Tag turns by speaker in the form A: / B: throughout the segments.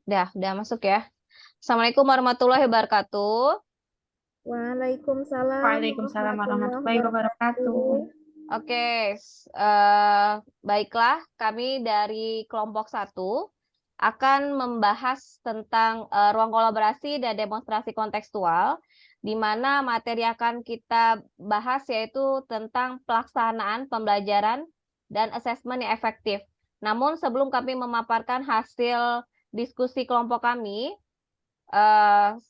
A: Udah masuk ya. Assalamualaikum warahmatullahi wabarakatuh.
B: Waalaikumsalam
C: Waalaikumsalam
B: warahmatullahi
C: warahmatullahi wabarakatuh.
B: wabarakatuh.
A: Oke, eh, baiklah, kami dari kelompok 1 akan membahas tentang ruang kolaborasi dan demonstrasi kontekstual, di mana materi akan kita bahas yaitu tentang pelaksanaan pembelajaran dan asesmen yang efektif. Namun sebelum kami memaparkan hasil diskusi kelompok kami,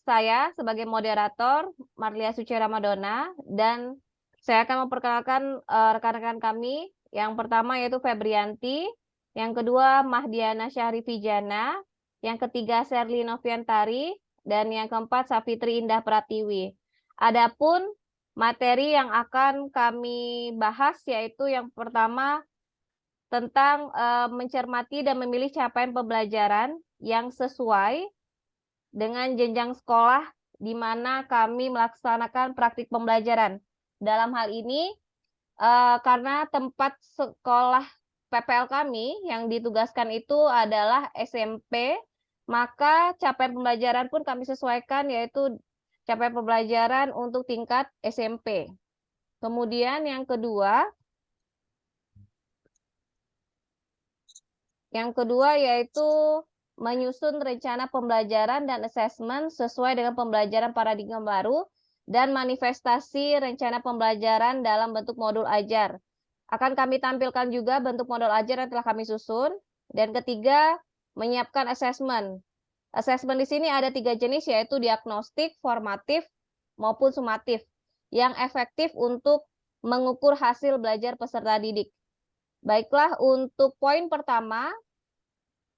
A: saya sebagai moderator Marlia Suci Ramadona dan saya akan memperkenalkan rekan-rekan kami. Yang pertama yaitu Febrianti, yang kedua Mahdiana Syarifijana, yang ketiga Sherly Noviantari, dan yang keempat Safitri Indah Pratiwi. Adapun materi yang akan kami bahas yaitu yang pertama tentang mencermati dan memilih capaian pembelajaran yang sesuai dengan jenjang sekolah di mana kami melaksanakan praktik pembelajaran. Dalam hal ini, karena tempat sekolah PPL kami yang ditugaskan itu adalah SMP, maka capaian pembelajaran pun kami sesuaikan yaitu capaian pembelajaran untuk tingkat SMP. Kemudian yang kedua yaitu menyusun rencana pembelajaran dan asesmen sesuai dengan pembelajaran paradigma baru dan manifestasi rencana pembelajaran dalam bentuk modul ajar. Akan kami tampilkan juga bentuk modul ajar yang telah kami susun. Dan ketiga, menyiapkan asesmen. Asesmen di sini ada 3 jenis yaitu diagnostik, formatif, maupun sumatif yang efektif untuk mengukur hasil belajar peserta didik. Baiklah, untuk poin pertama,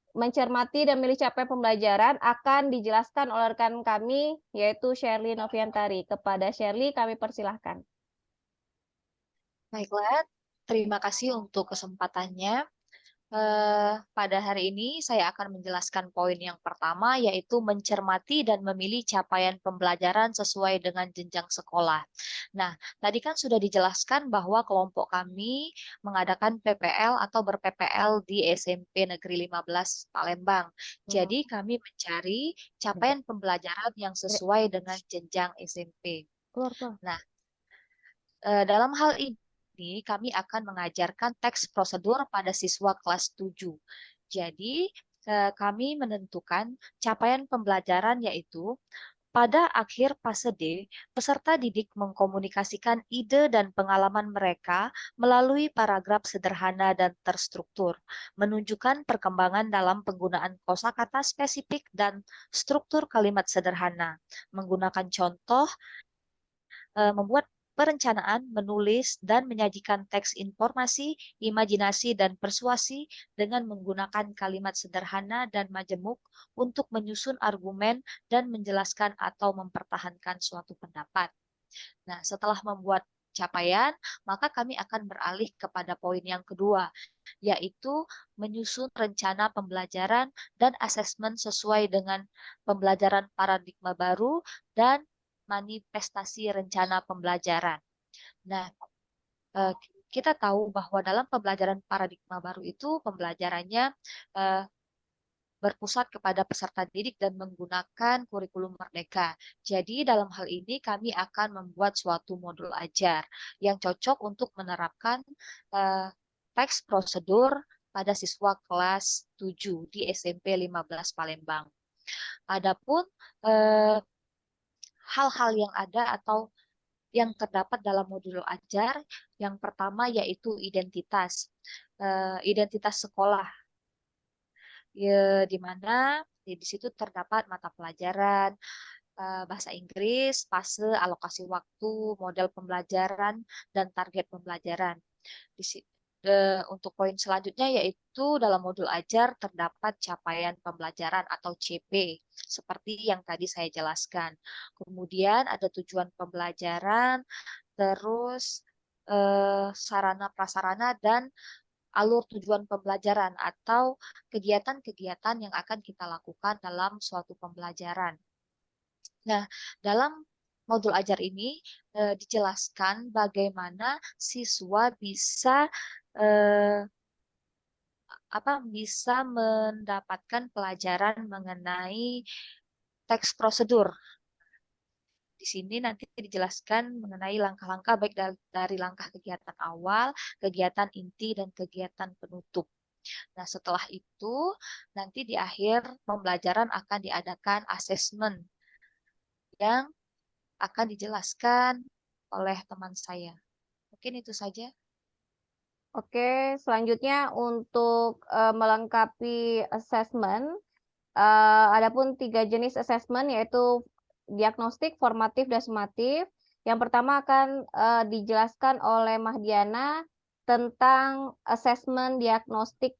A: mencermati dan memilih capaian pembelajaran akan dijelaskan oleh rekan kami, yaitu Sherly Noviantari. Kepada Sherly, kami persilahkan.
C: Baiklah, terima kasih untuk kesempatannya. Pada hari ini saya akan menjelaskan poin yang pertama, yaitu mencermati dan memilih capaian pembelajaran sesuai dengan jenjang sekolah. Nah, tadi kan sudah dijelaskan bahwa kelompok kami mengadakan PPL atau ber-PPL di SMP Negeri 15 Palembang. Jadi kami mencari capaian pembelajaran yang sesuai dengan jenjang SMP. Nah, dalam hal ini kami akan mengajarkan teks prosedur pada siswa kelas 7. Jadi, kami menentukan capaian pembelajaran yaitu pada akhir fase D, peserta didik mengkomunikasikan ide dan pengalaman mereka melalui paragraf sederhana dan terstruktur, menunjukkan perkembangan dalam penggunaan kosakata spesifik dan struktur kalimat sederhana, menggunakan contoh, membuat perencanaan, menulis, dan menyajikan teks informasi, imajinasi, dan persuasi dengan menggunakan kalimat sederhana dan majemuk untuk menyusun argumen dan menjelaskan atau mempertahankan suatu pendapat. Nah, setelah membuat capaian, maka kami akan beralih kepada poin yang kedua, yaitu menyusun rencana pembelajaran dan asesmen sesuai dengan pembelajaran paradigma baru dan manifestasi rencana pembelajaran. Nah, kita tahu bahwa dalam pembelajaran paradigma baru itu pembelajarannya berpusat kepada peserta didik dan menggunakan kurikulum merdeka. Jadi dalam hal ini kami akan membuat suatu modul ajar yang cocok untuk menerapkan teks prosedur pada siswa kelas 7 di SMP 15 Palembang. Adapun hal-hal yang ada atau yang terdapat dalam modul ajar, yang pertama yaitu identitas. Identitas sekolah, ya, di mana di situ terdapat mata pelajaran, bahasa Inggris, fase, alokasi waktu, model pembelajaran, dan target pembelajaran. Untuk poin selanjutnya yaitu dalam modul ajar terdapat capaian pembelajaran atau CP, seperti yang tadi saya jelaskan. Kemudian ada tujuan pembelajaran, terus sarana prasarana dan alur tujuan pembelajaran atau kegiatan-kegiatan yang akan kita lakukan dalam suatu pembelajaran. Nah, dalam modul ajar ini dijelaskan bagaimana siswa bisa bisa mendapatkan pelajaran mengenai teks prosedur. Di sini nanti dijelaskan mengenai langkah-langkah baik dari langkah kegiatan awal, kegiatan inti, dan kegiatan penutup. Nah, setelah itu nanti di akhir pembelajaran akan diadakan asesmen yang akan dijelaskan oleh teman saya. Mungkin itu saja.
A: Oke, selanjutnya untuk melengkapi assessment, adapun 3 jenis assessment yaitu diagnostik, formatif, dan sumatif. Yang pertama akan dijelaskan oleh Mahdiana tentang assessment diagnostik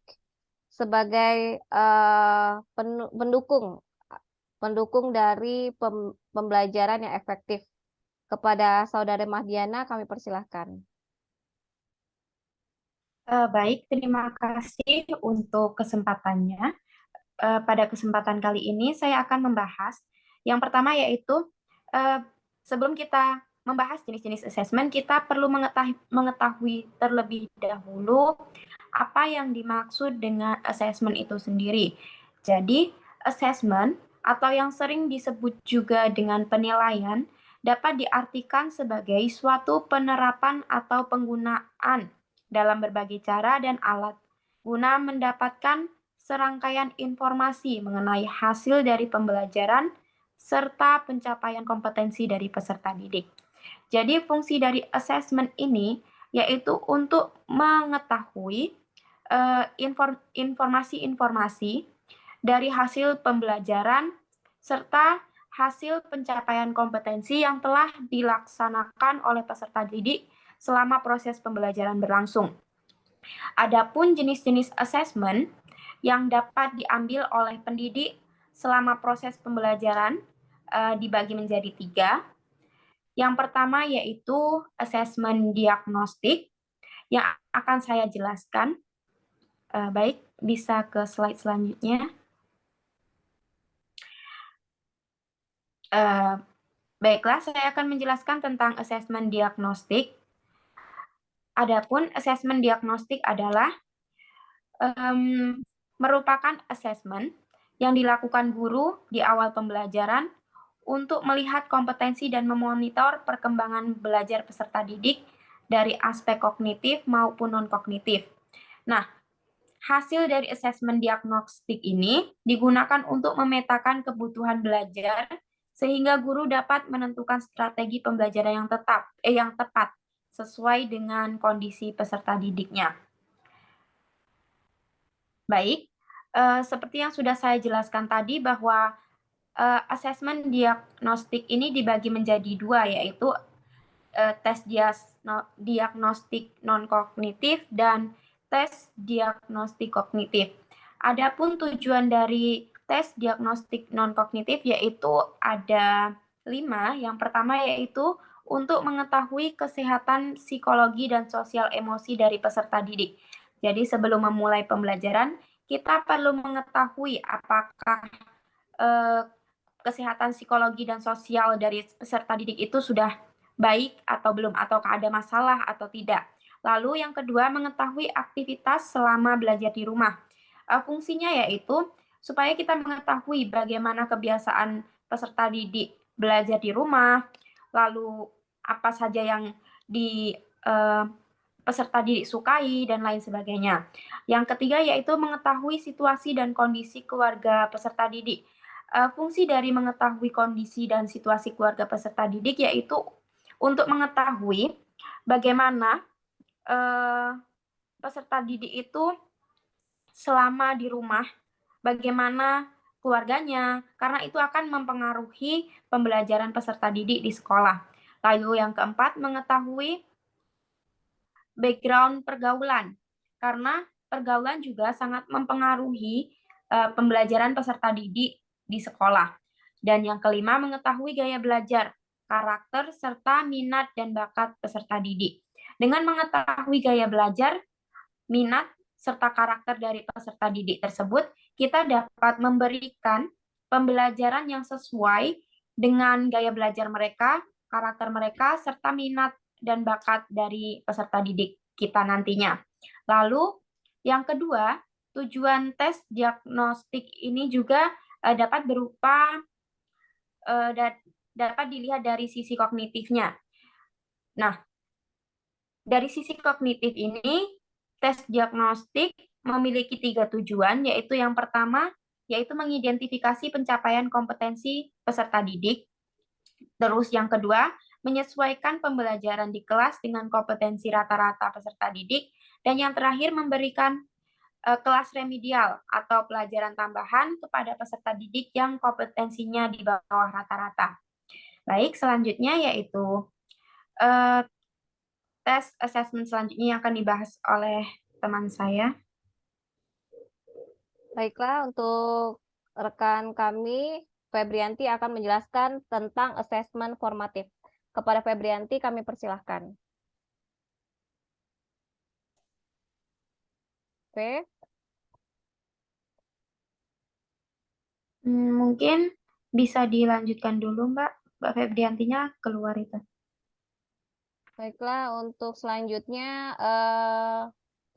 A: sebagai pendukung dari pembelajaran yang efektif. Kepada Saudara Mahdiana kami persilahkan.
B: Baik, terima kasih untuk kesempatannya. Pada kesempatan kali ini saya akan membahas yang pertama yaitu sebelum kita membahas jenis-jenis assessment, kita perlu mengetahui terlebih dahulu apa yang dimaksud dengan assessment itu sendiri. Jadi, assessment atau yang sering disebut juga dengan penilaian dapat diartikan sebagai suatu penerapan atau penggunaan dalam berbagai cara dan alat guna mendapatkan serangkaian informasi mengenai hasil dari pembelajaran serta pencapaian kompetensi dari peserta didik. Jadi fungsi dari assessment ini yaitu untuk mengetahui informasi-informasi dari hasil pembelajaran serta hasil pencapaian kompetensi yang telah dilaksanakan oleh peserta didik selama proses pembelajaran berlangsung. Adapun jenis-jenis assessment yang dapat diambil oleh pendidik selama proses pembelajaran dibagi menjadi 3. Yang pertama yaitu assessment diagnostik yang akan saya jelaskan. Baik, bisa ke slide selanjutnya. Baiklah, saya akan menjelaskan tentang assessment diagnostik. Adapun assessment diagnostik adalah merupakan assessment yang dilakukan guru di awal pembelajaran untuk melihat kompetensi dan memonitor perkembangan belajar peserta didik dari aspek kognitif maupun non-kognitif. Nah, hasil dari assessment diagnostik ini digunakan untuk memetakan kebutuhan belajar sehingga guru dapat menentukan strategi pembelajaran yang tepat sesuai dengan kondisi peserta didiknya. Baik, seperti yang sudah saya jelaskan tadi bahwa asesmen diagnostik ini dibagi menjadi 2, yaitu tes diagnostik non-kognitif dan tes diagnostik kognitif. Adapun tujuan dari tes diagnostik non-kognitif yaitu ada 5. Yang pertama yaitu untuk mengetahui kesehatan psikologi dan sosial emosi dari peserta didik. Jadi sebelum memulai pembelajaran, kita perlu mengetahui apakah kesehatan psikologi dan sosial dari peserta didik itu sudah baik atau belum, ataukah ada masalah atau tidak. Lalu yang kedua, mengetahui aktivitas selama belajar di rumah. Fungsinya yaitu supaya kita mengetahui bagaimana kebiasaan peserta didik belajar di rumah, lalu apa saja yang peserta didik sukai, dan lain sebagainya. Yang ketiga yaitu mengetahui situasi dan kondisi keluarga peserta didik. Fungsi dari mengetahui kondisi dan situasi keluarga peserta didik yaitu untuk mengetahui bagaimana peserta didik itu selama di rumah, bagaimana keluarganya, karena itu akan mempengaruhi pembelajaran peserta didik di sekolah. Lalu yang keempat, mengetahui background pergaulan, karena pergaulan juga sangat mempengaruhi pembelajaran peserta didik di sekolah. Dan yang kelima, mengetahui gaya belajar, karakter, serta minat dan bakat peserta didik. Dengan mengetahui gaya belajar, minat, serta karakter dari peserta didik tersebut, kita dapat memberikan pembelajaran yang sesuai dengan gaya belajar mereka, karakter mereka, serta minat dan bakat dari peserta didik kita nantinya. Lalu, yang kedua, tujuan tes diagnostik ini juga dapat berupa dapat dilihat dari sisi kognitifnya. Nah, dari sisi kognitif ini, tes diagnostik memiliki 3 tujuan, yaitu yang pertama, yaitu mengidentifikasi pencapaian kompetensi peserta didik. Terus yang kedua, menyesuaikan pembelajaran di kelas dengan kompetensi rata-rata peserta didik. Dan yang terakhir, memberikan kelas remedial atau pelajaran tambahan kepada peserta didik yang kompetensinya di bawah rata-rata. Baik, selanjutnya yaitu tes assessment selanjutnya yang akan dibahas oleh teman saya.
A: Baiklah, untuk rekan kami, Febrianti akan menjelaskan tentang asesmen formatif. Kepada Febrianti, kami persilahkan. Oke.
B: Mungkin bisa dilanjutkan dulu, Mbak Febriantinya keluar itu.
A: Baiklah, untuk selanjutnya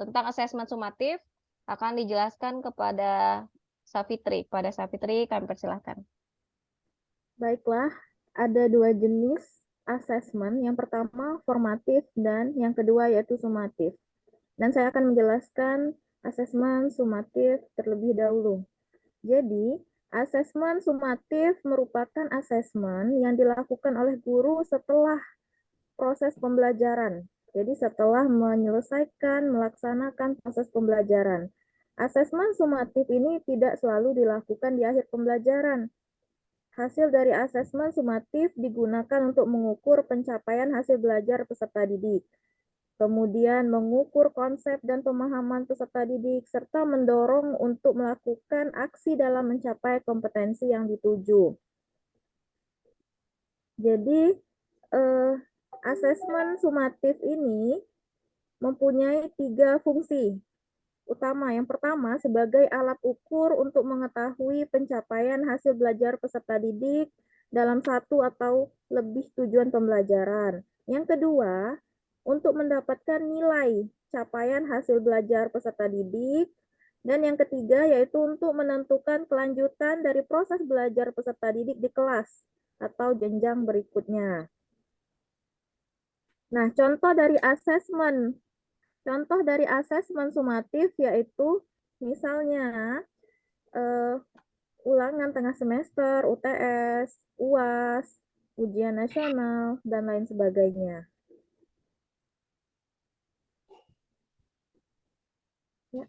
A: tentang asesmen sumatif akan dijelaskan kepada Safitri. Pada Safitri, kami persilahkan.
D: Baiklah, ada 2 jenis asesmen. Yang pertama formatif dan yang kedua yaitu sumatif. Dan saya akan menjelaskan asesmen sumatif terlebih dahulu. Jadi, asesmen sumatif merupakan asesmen yang dilakukan oleh guru setelah proses pembelajaran. Jadi setelah melaksanakan proses pembelajaran. Asesmen sumatif ini tidak selalu dilakukan di akhir pembelajaran. Hasil dari asesmen sumatif digunakan untuk mengukur pencapaian hasil belajar peserta didik. Kemudian mengukur konsep dan pemahaman peserta didik, serta mendorong untuk melakukan aksi dalam mencapai kompetensi yang dituju. Jadi, asesmen sumatif ini mempunyai 3 fungsi utama. Yang pertama, sebagai alat ukur untuk mengetahui pencapaian hasil belajar peserta didik dalam satu atau lebih tujuan pembelajaran. Yang kedua, untuk mendapatkan nilai capaian hasil belajar peserta didik. Dan yang ketiga, yaitu untuk menentukan kelanjutan dari proses belajar peserta didik di kelas atau jenjang berikutnya. Nah, contoh dari asesmen sumatif yaitu misalnya ulangan tengah semester, UTS, UAS, ujian nasional, dan lain sebagainya. Ya.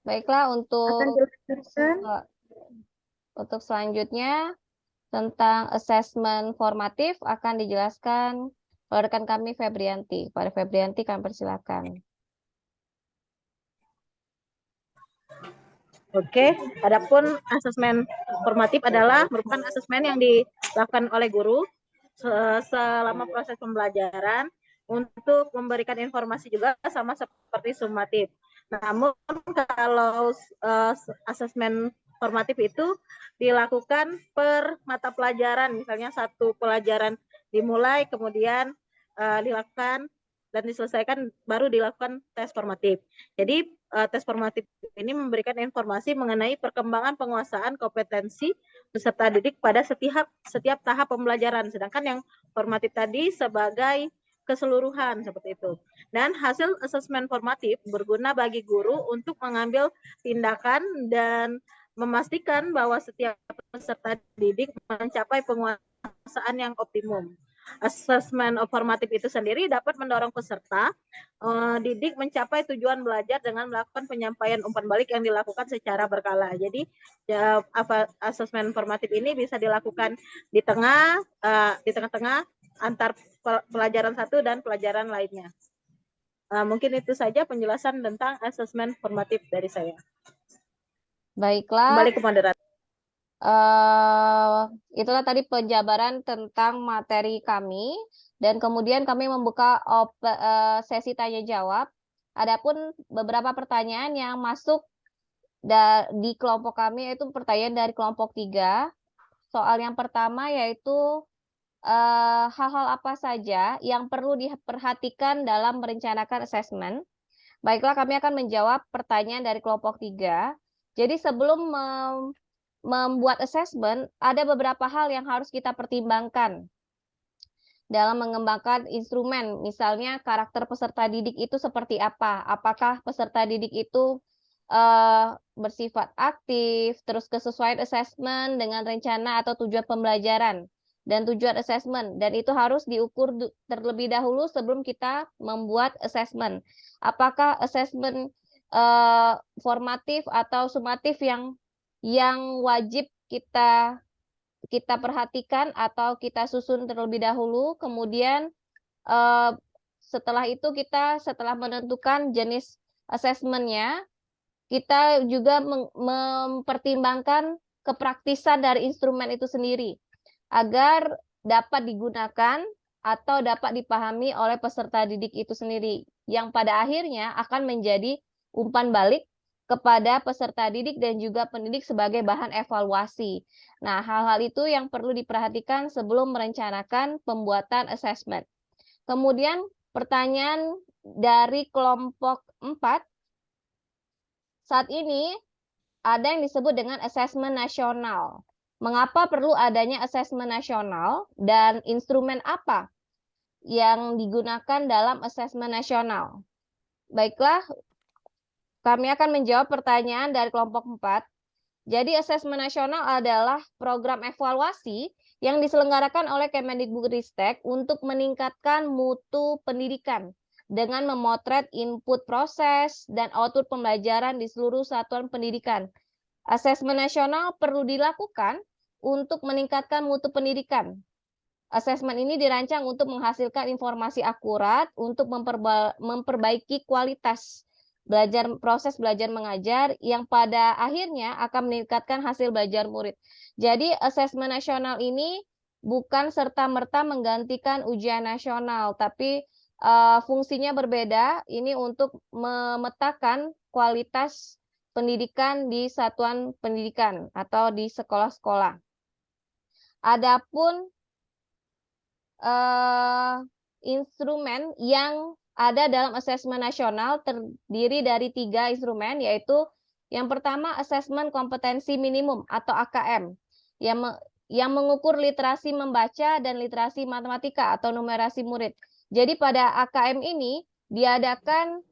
A: Baiklah,
D: Akan dilanjutkan.
A: Untuk selanjutnya tentang asesmen formatif akan dijelaskan oleh rekan kami Febrianti. Pada Febrianti kami persilakan.
E: Oke, adapun asesmen formatif adalah merupakan asesmen yang dilakukan oleh guru selama proses pembelajaran untuk memberikan informasi juga sama seperti sumatif. Namun kalau asesmen formatif itu dilakukan per mata pelajaran, misalnya satu pelajaran dimulai kemudian dilakukan dan diselesaikan baru dilakukan tes formatif. Jadi tes formatif ini memberikan informasi mengenai perkembangan penguasaan kompetensi peserta didik pada setiap tahap pembelajaran. Sedangkan yang formatif tadi sebagai keseluruhan seperti itu. Dan hasil asesmen formatif berguna bagi guru untuk mengambil tindakan dan memastikan bahwa setiap peserta didik mencapai penguasaan yang optimum. Asesmen formatif itu sendiri dapat mendorong peserta didik mencapai tujuan belajar dengan melakukan penyampaian umpan balik yang dilakukan secara berkala. Jadi asesmen formatif ini bisa dilakukan di tengah-tengah antar pelajaran satu dan pelajaran lainnya. Mungkin itu saja penjelasan tentang asesmen formatif dari saya.
A: Baiklah.
E: Kembali ke moderator.
A: Itulah tadi penjabaran tentang materi kami dan kemudian kami membuka sesi tanya jawab. Adapun beberapa pertanyaan yang masuk di kelompok kami yaitu pertanyaan dari kelompok 3. Soal yang pertama yaitu hal-hal apa saja yang perlu diperhatikan dalam merencanakan asesmen. Baiklah, kami akan menjawab pertanyaan dari kelompok 3. Jadi sebelum membuat assessment, ada beberapa hal yang harus kita pertimbangkan dalam mengembangkan instrumen. Misalnya karakter peserta didik itu seperti apa? Apakah peserta didik itu bersifat aktif, terus kesesuaian assessment dengan rencana atau tujuan pembelajaran dan tujuan assessment. Dan itu harus diukur terlebih dahulu sebelum kita membuat assessment. Apakah assessment formatif atau sumatif yang wajib kita perhatikan atau kita susun terlebih dahulu. Kemudian setelah itu setelah menentukan jenis assessment-nya, kita juga mempertimbangkan kepraktisan dari instrumen itu sendiri agar dapat digunakan atau dapat dipahami oleh peserta didik itu sendiri, yang pada akhirnya akan menjadi umpan balik kepada peserta didik dan juga pendidik sebagai bahan evaluasi. Nah, hal-hal itu yang perlu diperhatikan sebelum merencanakan pembuatan assessment. Kemudian pertanyaan dari kelompok 4, saat ini ada yang disebut dengan asesmen nasional. Mengapa perlu adanya asesmen nasional dan instrumen apa yang digunakan dalam asesmen nasional? Baiklah, kami akan menjawab pertanyaan dari kelompok 4. Jadi asesmen nasional adalah program evaluasi yang diselenggarakan oleh Kemendikbudristek untuk meningkatkan mutu pendidikan dengan memotret input proses dan output pembelajaran di seluruh satuan pendidikan. Asesmen nasional perlu dilakukan untuk meningkatkan mutu pendidikan. Asesmen ini dirancang untuk menghasilkan informasi akurat untuk memperbaiki kualitas proses belajar mengajar yang pada akhirnya akan meningkatkan hasil belajar murid. Jadi asesmen nasional ini bukan serta-merta menggantikan ujian nasional, tapi fungsinya berbeda. Ini untuk memetakan kualitas pendidikan di satuan pendidikan atau di sekolah-sekolah. Adapun instrumen yang ada dalam asesmen nasional terdiri dari 3 instrumen, yaitu yang pertama asesmen kompetensi minimum atau AKM yang mengukur literasi membaca dan literasi matematika atau numerasi murid. Jadi pada AKM ini diadakan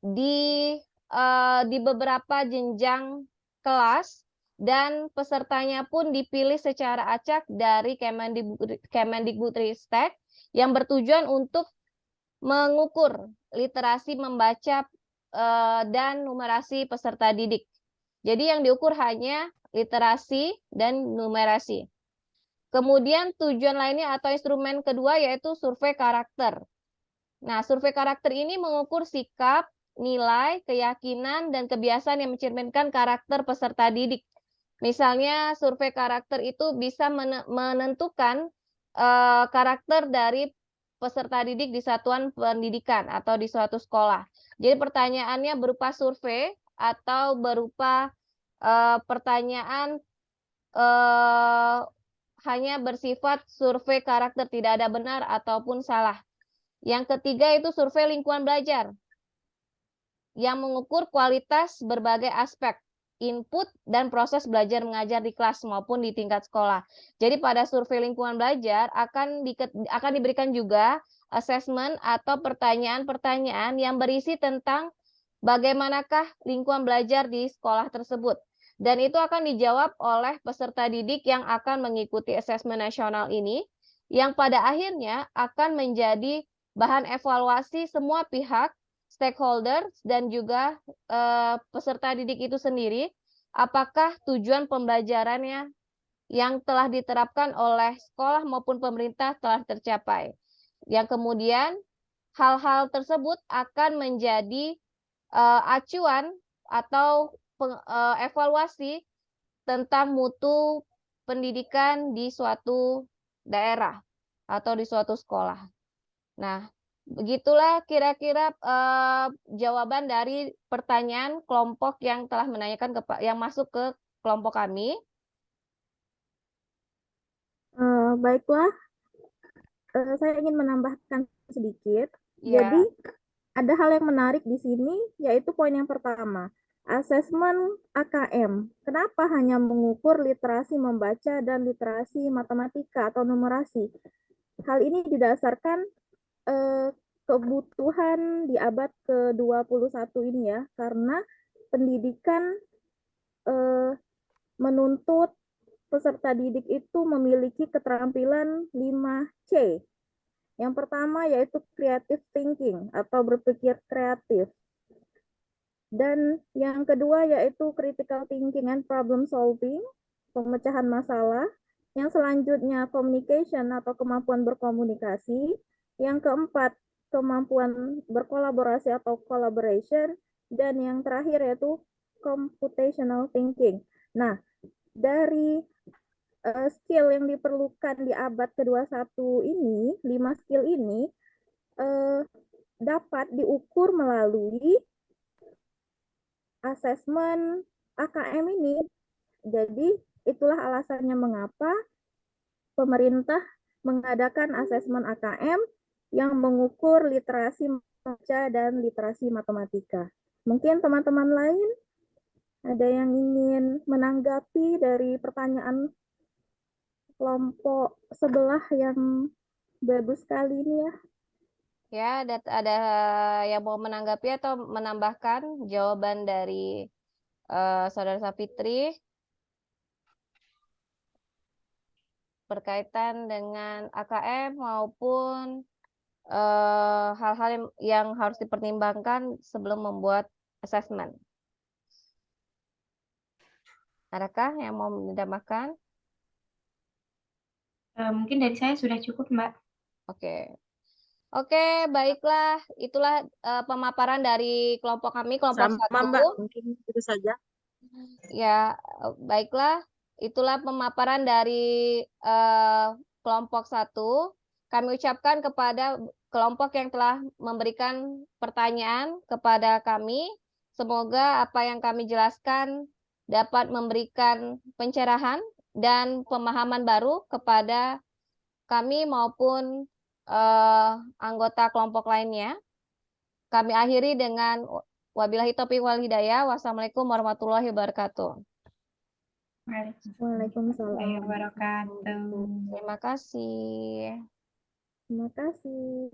A: di beberapa jenjang kelas dan pesertanya pun dipilih secara acak dari Kemendikbudristek yang bertujuan untuk mengukur literasi membaca dan numerasi peserta didik. Jadi yang diukur hanya literasi dan numerasi. Kemudian tujuan lainnya atau instrumen kedua yaitu survei karakter. Nah, survei karakter ini mengukur sikap, nilai, keyakinan, dan kebiasaan yang mencerminkan karakter peserta didik. Misalnya survei karakter itu bisa menentukan karakter dari peserta didik di satuan pendidikan atau di suatu sekolah. Jadi pertanyaannya berupa survei atau berupa pertanyaan hanya bersifat survei karakter, tidak ada benar ataupun salah. Yang ketiga itu survei lingkungan belajar yang mengukur kualitas berbagai aspek input dan proses belajar mengajar di kelas maupun di tingkat sekolah. Jadi pada survei lingkungan belajar akan diberikan juga assessment atau pertanyaan-pertanyaan yang berisi tentang bagaimanakah lingkungan belajar di sekolah tersebut. Dan itu akan dijawab oleh peserta didik yang akan mengikuti asesmen nasional ini, yang pada akhirnya akan menjadi bahan evaluasi semua pihak, stakeholders, dan juga peserta didik itu sendiri, apakah tujuan pembelajarannya yang telah diterapkan oleh sekolah maupun pemerintah telah tercapai. Yang kemudian hal-hal tersebut akan menjadi acuan atau evaluasi tentang mutu pendidikan di suatu daerah atau di suatu sekolah. Nah, begitulah kira-kira jawaban dari pertanyaan kelompok yang telah menanyakan yang masuk ke kelompok kami.
D: Baiklah, saya ingin menambahkan sedikit.
A: Ya.
D: Jadi ada hal yang menarik di sini, yaitu poin yang pertama, asesmen AKM. Kenapa hanya mengukur literasi membaca dan literasi matematika atau numerasi? Hal ini didasarkan kebutuhan di abad ke-21 ini ya, karena pendidikan menuntut peserta didik itu memiliki keterampilan 5C. Yang pertama yaitu creative thinking atau berpikir kreatif. Dan yang kedua yaitu critical thinking and problem solving, pemecahan masalah. Yang selanjutnya communication atau kemampuan berkomunikasi. Yang keempat kemampuan berkolaborasi atau collaboration. Dan yang terakhir yaitu computational thinking. Nah, dari skill yang diperlukan di abad ke-21 ini, 5 skill ini dapat diukur melalui asesmen AKM ini. Jadi itulah alasannya mengapa pemerintah mengadakan asesmen AKM yang mengukur literasi membaca dan literasi matematika. Mungkin teman-teman lain ada yang ingin menanggapi dari pertanyaan kelompok sebelah yang bagus sekali ini ya.
A: Ya, ada yang mau menanggapi atau menambahkan jawaban dari Saudara Safitri berkaitan dengan AKM maupun hal-hal yang harus dipertimbangkan sebelum membuat asesmen. Adakah yang mau menambahkan?
B: Mungkin dari saya sudah cukup, Mbak.
A: Oke, baiklah. Itulah pemaparan dari kelompok kami, kelompok
E: Sama,
A: 1.
E: Mbak, mungkin itu saja.
A: Ya, baiklah. Itulah pemaparan dari kelompok 1. Kami ucapkan kepada kelompok yang telah memberikan pertanyaan kepada kami. Semoga apa yang kami jelaskan dapat memberikan pencerahan dan pemahaman baru kepada kami maupun anggota kelompok lainnya. Kami akhiri dengan wabillahi taufiq wal hidayah. Wassalamualaikum warahmatullahi wabarakatuh.
D: Waalaikumsalam.
A: Terima kasih.
D: Terima kasih.